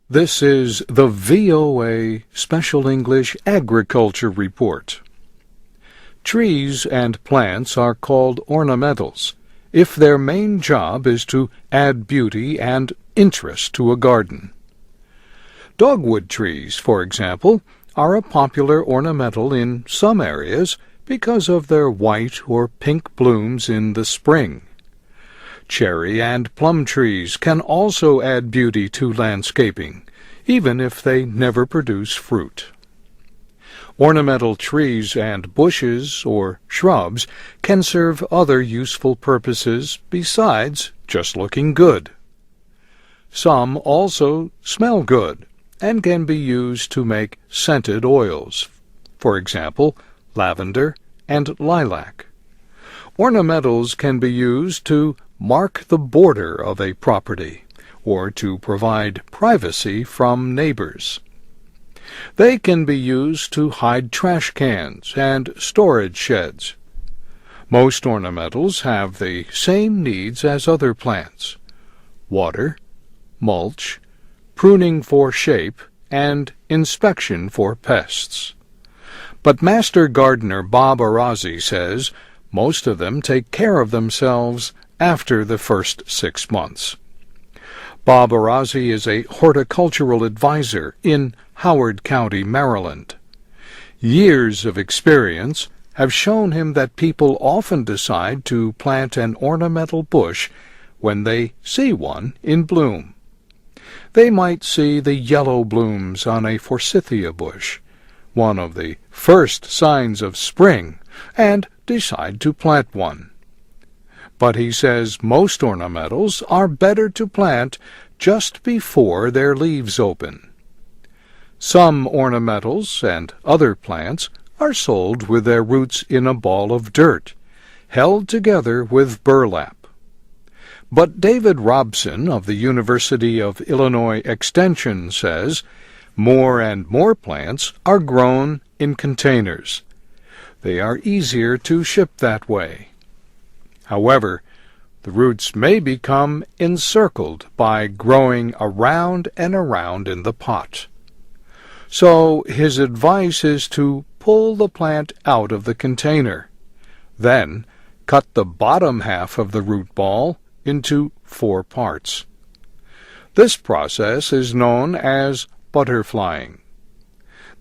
This is the VOA Special English Agriculture Report. Trees and plants are called ornamentals if their main job is to add beauty and interest to a garden. Dogwood trees, for example, are a popular ornamental in some areas because of their white or pink blooms in the spring. Cherry and plum trees can also add beauty to landscaping, even if they never produce fruit. Ornamental trees and bushes or shrubs can serve other useful purposes besides just looking good. Some also smell good and can be used to make scented oils, for example, lavender and lilac. Ornamentals can be used to mark the border of a property or to provide privacy from neighbors. They can be used to hide trash cans and storage sheds. Most ornamentals have the same needs as other plants: water, mulch, pruning for shape, and inspection for pests. But Master Gardener Bob Orazi says most of them take care of themselves after the first 6 months. Bob Orazi is a horticultural advisor in Howard County, Maryland. Years of experience have shown him that people often decide to plant an ornamental bush when they see one in bloom. They might see the yellow blooms on a forsythia bush, one of the first signs of spring, and decide to plant one. But he says most ornamentals are better to plant just before their leaves open. Some ornamentals and other plants are sold with their roots in a ball of dirt, held together with burlap. But David Robson of the University of Illinois Extension says more and more plants are grown in containers. They are easier to ship that way. However, the roots may become encircled by growing around and around in the pot. So his advice is to pull the plant out of the container. Then cut the bottom half of the root ball into 4 parts. This process is known as butterflying.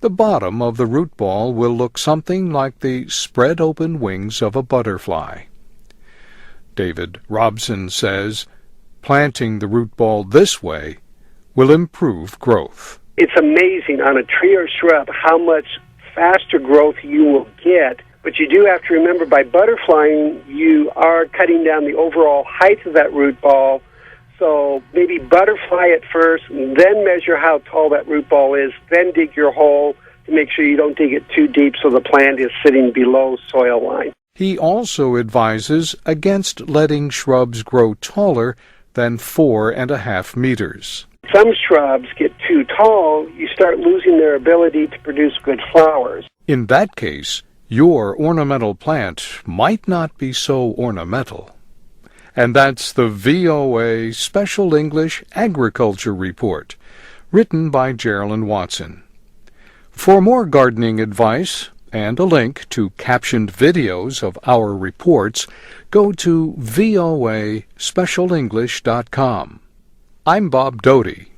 The bottom of the root ball will look something like the spread open wings of a butterfly. David Robson says planting the root ball this way will improve growth. It's amazing on a tree or shrub how much faster growth you will get, but you do have to remember by butterflying you are cutting down the overall height of that root ball. So maybe butterfly it first, then measure how tall that root ball is, then dig your hole to make sure you don't dig it too deep so the plant is sitting below soil line. He also advises against letting shrubs grow taller than 4.5 meters. Some shrubs get too tall, you start losing their ability to produce good flowers. In that case, your ornamental plant might not be so ornamental. And that's the VOA Special English Agriculture Report, written by Geraldine Watson. For more gardening advice and a link to captioned videos of our reports, go to voaspecialenglish.com. I'm Bob Doty.